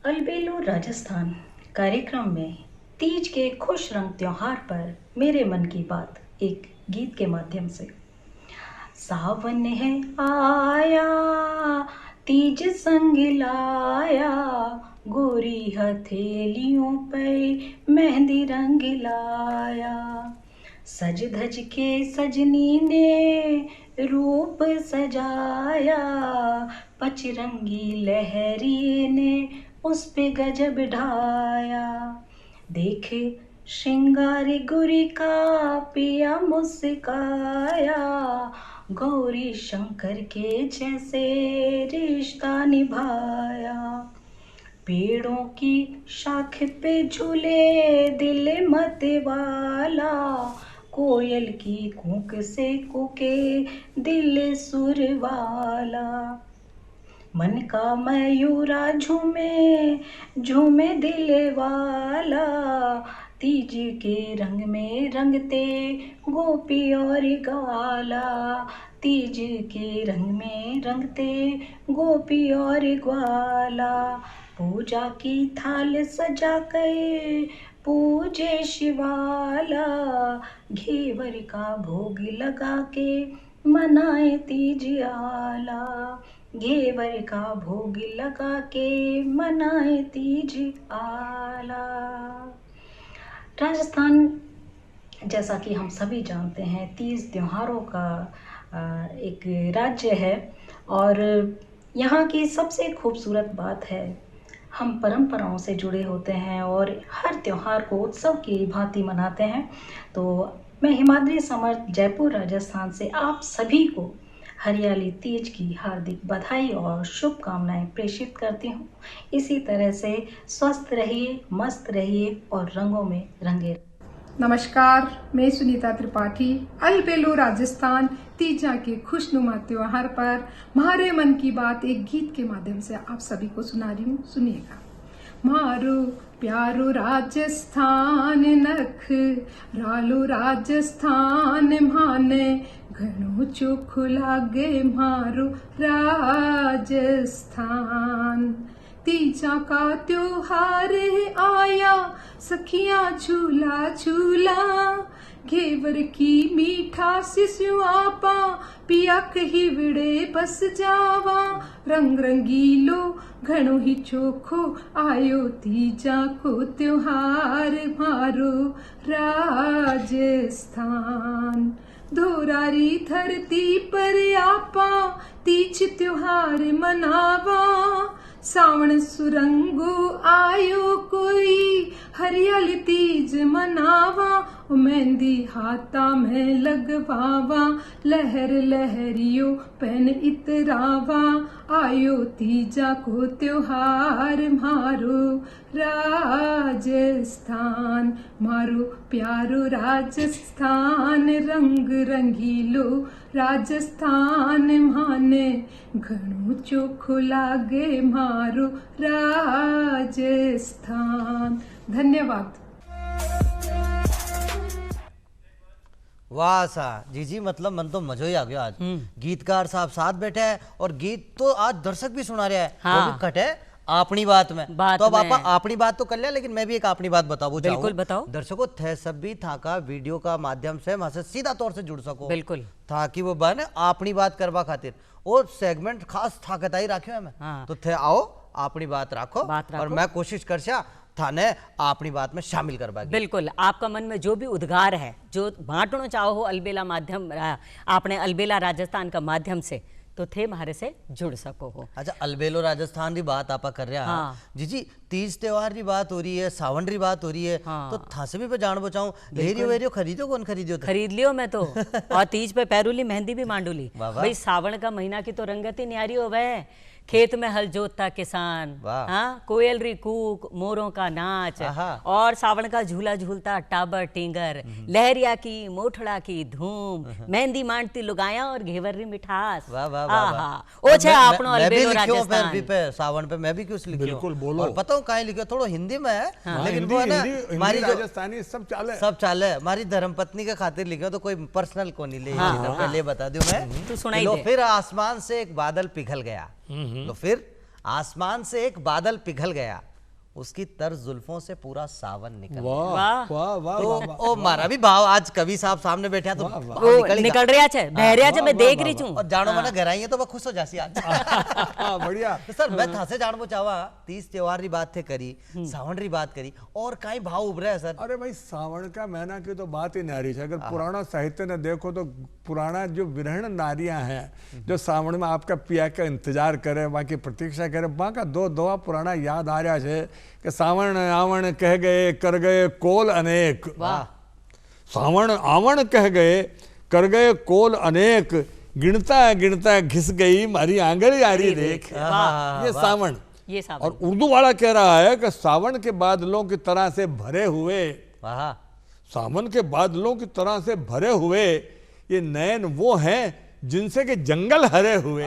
अलबेलो राजस्थान कार्यक्रम में तीज के खुश रंग त्योहार पर मेरे मन की बात एक गीत के माध्यम से। सावन है आया तीज संग लाया गोरी हथेलियों पे मेहंदी रंग लाया सज धज के सजनी ने रूप सजाया पचरंगी लहरी ने उस पे गजब ढाया देख श्रृंगारी गुरी का पिया मुस्काया गौरी शंकर के जैसे रिश्ता निभाया पेड़ों की शाख पे झूले दिल मत वाला कोयल की कूक से कूके दिल सुर वाला मन का मयूरा झूमे झूमे दिल वाला तीज के रंग में रंगते गोपी और ग्वाला तीज के रंग में रंगते गोपी और ग्वाला पूजा की थाल सजा कर पूजे शिवाला घेवर का भोग लगा के मनाए तीज आला घेवर का भोग लगा के मनाए तीज आला। राजस्थान जैसा कि हम सभी जानते हैं तीज त्योहारों का एक राज्य है और यहाँ की सबसे खूबसूरत बात है हम परंपराओं से जुड़े होते हैं और हर त्योहार को उत्सव की भांति मनाते हैं। तो मैं हिमाद्री समर्थ जयपुर राजस्थान से आप सभी को हरियाली तीज की हार्दिक बधाई और शुभकामनाएं प्रेषित करती हूँ। इसी तरह से स्वस्थ रहिए, मस्त रहिए और रंगों में रंगे। नमस्कार, मैं सुनीता त्रिपाठी अलबेलो राजस्थान तीजा के खुशनुमा त्योहार पर म्हारे मन की बात एक गीत के माध्यम से आप सभी को सुना रही हूँ। सुनिएगा। मारो प्यारो राजस्थान नख रालो राजस्थान माने घणो चोखो लागे मारो राजस्थान। तीजा का त्योहार आया सखियां झूला झूला घेवर की मीठा सिसुआपा पिया कही विड़े बस जावा रंग रंगीलो घणो ही चोखो आयो तीजा को त्योहार मारो राजस्थान। धोरारी धरती पर आपा तीज त्योहार मनावा सावन सुरंगो आयो कोई हरियाली तीज मनावा मेहंदी हाथा में लगवावा लहर लहरियो पहन इतरावा आयो तीजा को त्योहार मारो राजस्थान। मारो प्यारो राजस्थान रंग रंगीलो राजस्थान माने घणो चोखो लागे मारो राजस्थान। धन्यवाद। वाह सा जी मतलब मन तो मजो ही आ गया। आज गीतकार साहब साथ बैठे हैं और गीत तो आज दर्शक भी सुना रहे हैं। हाँ। वो भी कटे अपनी बात में तो अब आप अपनी बात तो कर लिया, लेकिन मैं भी एक अपनी बात बताऊं। बिल्कुल बताओ। दर्शकों थे सब भी था का वीडियो का माध्यम से वहां से सीधा तौर से जुड़ सको। बिल्कुल था कि वो बने अपनी बात करवा खातिर और सेगमेंट खास थाकता ही रखे मैं। हाँ। तो थे आओ अपनी बात रखो और मैं कोशिश कर थाने अपनी बात में शामिल करवा। बिल्कुल आपका मन में जो भी उद्गार है जो बांटना चाहो हो अलबेला माध्यम आपने अलबेला राजस्थान का माध्यम से तो थे हमारे से जुड़ सको हो। अच्छा अलबेलो राजस्थान की बात आप कर रहे हैं। हाँ। जी तीज त्योहार की बात हो रही है, सावन की बात हो रही है। हाँ। तो थासे भी पे जान बचाऊं लेरियो वेरियो खरीदो कौन खरीदो? खरीद लियो मैं तो और तीज पे पैरूली मेहंदी भी मांडूली। भाई सावन का महीना की तो रंगत ही न्यारी हो गए। खेत में हल जोतता किसान, हाँ कोयल री कूक मोरों का नाच और सावन का झूला झूलता टाबर टिंगर लहरिया की मोठड़ा की धूम मेहंदी मांडती लुगाया और घेवर री मिठास। ओछे आपनो अलबेलो राजस्थान पे सावन पे मैं भी कुछ लिखियो। बिल्कुल बोलो। और बताऊं काहे लिखियो, थोड़ा हिंदी में है। हाँ। लेकिन वो है ना हमारी राजस्थानी सब चाले हमारी धर्मपत्नी के खातिर लिखियो तो कोई पर्सनल को नहीं ले। पहले बता दूं मैं तो सुनाई दे। फिर आसमान से एक बादल पिघल गया। तो फिर आसमान से एक बादल पिघल गया उसकी तर्ज जुल्फों से पूरा सावन निकल वाह वाह वाह। तो ओ मारा भी भाव आज कवि साहब सामने बैठे हैं तो निकल रहा है बह रहा है। मैं देख रही हूं और जानो मना घर आई है तो मैं खुश हो जासी आज। बढ़िया। तो सर मैं था से जान चाहवा तीज त्योहार की बात थे करी, सावन की बात करी और कई भाव उभरे है सर। अरे भाई सावन का महीना की तो बात ही नारी है। अगर पुराना साहित्य ने देखो तो पुराना जो विरहण नारियां हैं जो सावन में आपका पिया का इंतजार करे वहां की प्रतीक्षा करे वहां का दो पुराना याद आ रहा है कि सावन आवण कह गए कर गए कोल अनेक। सावन आवण कह गए कर गए कोल अनेक गिनता गिनता घिस गई मारी आंगली आरी देख। ये सावन। और उर्दू वाला कह रहा है कि सावन के बादलों की तरह से भरे हुए, सावन के बादलों की तरह से भरे हुए ये नयन वो हैं जिनसे कि जंगल हरे हुए।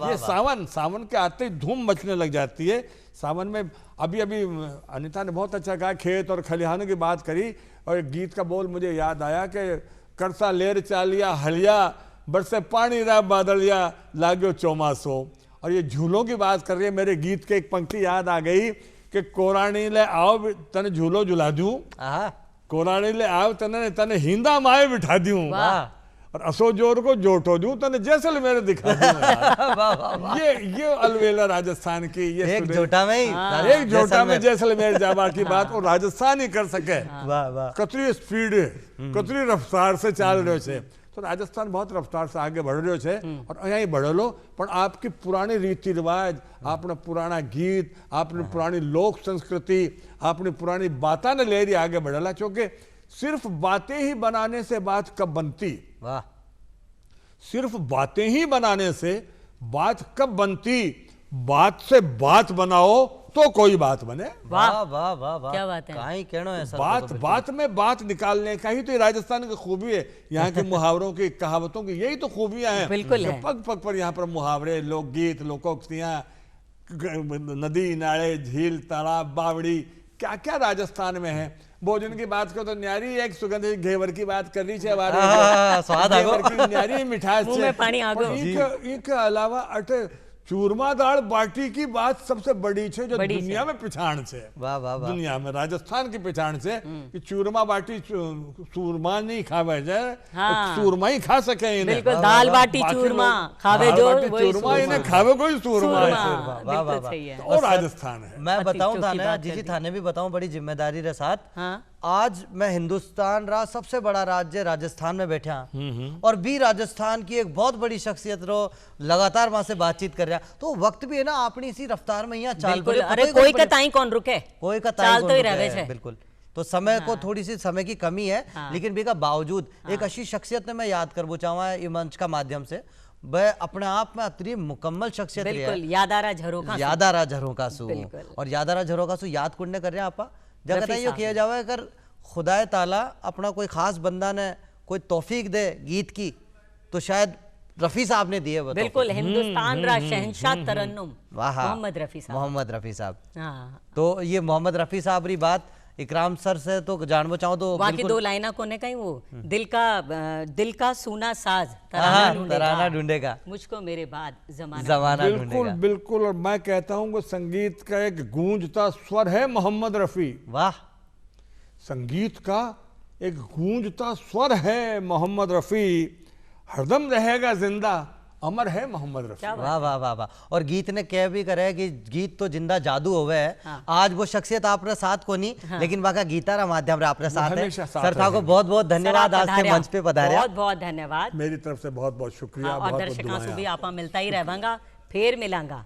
ये सावन के आते ही धूम मचने लग जाती है। सावन में अभी अनिता ने बहुत अच्छा कहा, खेत और खलिहानों की बात करी और एक गीत का बोल मुझे याद आया कि करसा लेर चालिया हलिया बरसे पानी रा बादलिया लाग्यो चौमासो। और ये झूलों की बात कर रही है। मेरे गीत के एक पंक्ति याद आ गई कि कोरानी ले आओ तने झूलो झुला दूं, कोरानी ले आओ तने हिंदा माए बिठा दूं और असोजोर को जोटो दूं तने जैसलमेर दिखा दूं। ये अलबेला राजस्थान की ये एक जोटा में जैसलमेर जावा की बात और राजस्थान ही कर सके। कतरी स्पीड कतरी रफ्तार से चाल रहे से तो राजस्थान बहुत रफ्तार से आगे बढ़ रह्यो छे और अहीं बढ़ेलो पण आपकी पुरानी रीति रिवाज, आपने पुराना गीत, आपने पुरानी लोक संस्कृति, आपने पुरानी बातें ने ले रही आगे बढ़ेला। क्योंकि सिर्फ बातें ही बनाने से बात कब बनती, वाह, सिर्फ बातें ही बनाने से बात कब बनती, बात से बात बनाओ तो कोई बात बने। वाह वाह वाह वाह, क्या बात है। कहीं कहना है सर, बात बात में बात निकालने का ही तो राजस्थान की खूबी है, यहाँ के मुहावरों की, कहावतों की यही तो खूबियां हैं। बिल्कुल है। पग पग पर यहाँ पर मुहावरे, लोकगीत, लोकोक्तियां, नदी नाले, झील, तालाब, बावड़ी, क्या क्या राजस्थान में है। भोजन की बात करो तो न्यारी एक सुगंधित घेवर की बात कर रही है, स्वाद आ गो, न्यारी मिठास मुंह में पानी आ गो। इनके अलावा अटे चूरमा दाल बाटी की बात सबसे बड़ी छे जो दुनिया में पहचान छे। वाह वाह वाह, दुनिया में राजस्थान की पहचान से कि चूरमा बाटी चूरमा नहीं खावे जाए, हाँ। चूरमा ही खा सके इन्हें। बिल्कुल, दाल बाटी चूरमा खावे जो वही चूरमा इन्हें खावे कोई चूरमा है। वाह वाह वाह। और राजस्थान है। मैं बताऊं चौकी थाने, बात जिसी कर दी। थाने भी बताऊं बड़ी जिम्मेदारी के साथ, हाँ। आज मैं हिंदुस्तान रा सबसे बड़ा राज्य राजस्थान में बैठा और भी राजस्थान की एक बहुत बड़ी शख्सियत रो लगातार वहां से बातचीत कर रहा, तो वक्त भी है ना अपनी इसी रफ्तार में यहाँ चाल बिल्कुल, पड़े, अरे पता ही कोई पड़े- का ताई कौन रुके, कोई का चाल तो ही रुके रहे है, छे। बिल्कुल। तो समय को थोड़ी सी समय की कमी है, लेकिन भी का बावजूद एक अच्छी शख्सियत ने मैं याद करना चाहूँ ये मंच का माध्यम से, वह अपने आप में अतरी मुकम्मल शख्सियत है। बिल्कुल, यादारा झरोखा से। यादारा झरोखासू, बिल्कुल। और यादारा झरोखासू याद कुंडे कर रहे हैं आपा जगह रफी यो साहब किया जावे, अगर खुदाए ताला अपना कोई खास बंदा ने कोई तौफीक दे गीत की, तो शायद रफी साहब ने दिए वो तौफीक। बिल्कुल, हिंदुस्तान रा शहंशाह तरन्नुम वाह, मोहम्मद रफी साहब। मोहम्मद रफी साहब। हाँ, तो ये मोहम्मद रफी साहब री बात इकराम सर से तो जानना चाहूँ तो वहाँ की बिल्कुल- दो लाइना कोने कहीं वो दिल का सूना साज हाँ, तराना तराना ढूंढेगा, मुझको मेरे बाद जमाना जमाना बिल्कुल ढूंढेगा। बिल्कुल। और मैं कहता हूँ कि संगीत का एक गूंजता स्वर है मोहम्मद रफी। वाह, संगीत का एक गूंजता स्वर है मोहम्मद रफी, हरदम रहेगा जिंदा, अमर है मोहम्मद रफी। वाह वाह वाह वाह। और गीत ने कह भी करे कि गीत तो जिंदा जादू होवे है। हाँ। आज वो शख्सियत आपने साथ को नहीं, लेकिन वहाँ का गीतारा माध्यम रे आपने साथ है। हमेशा साथ सर था को रहेंगे। बहुत बहुत धन्यवाद आज के मंच पे पधारिया। बहुत बहुत धन्यवाद। मेरी तरफ से बहुत बहुत शुक्रिया, और बहुत बहुत दर्शकों से भी दुआएं। आपा मिलता ही रहेगा, फिर मिलांगा।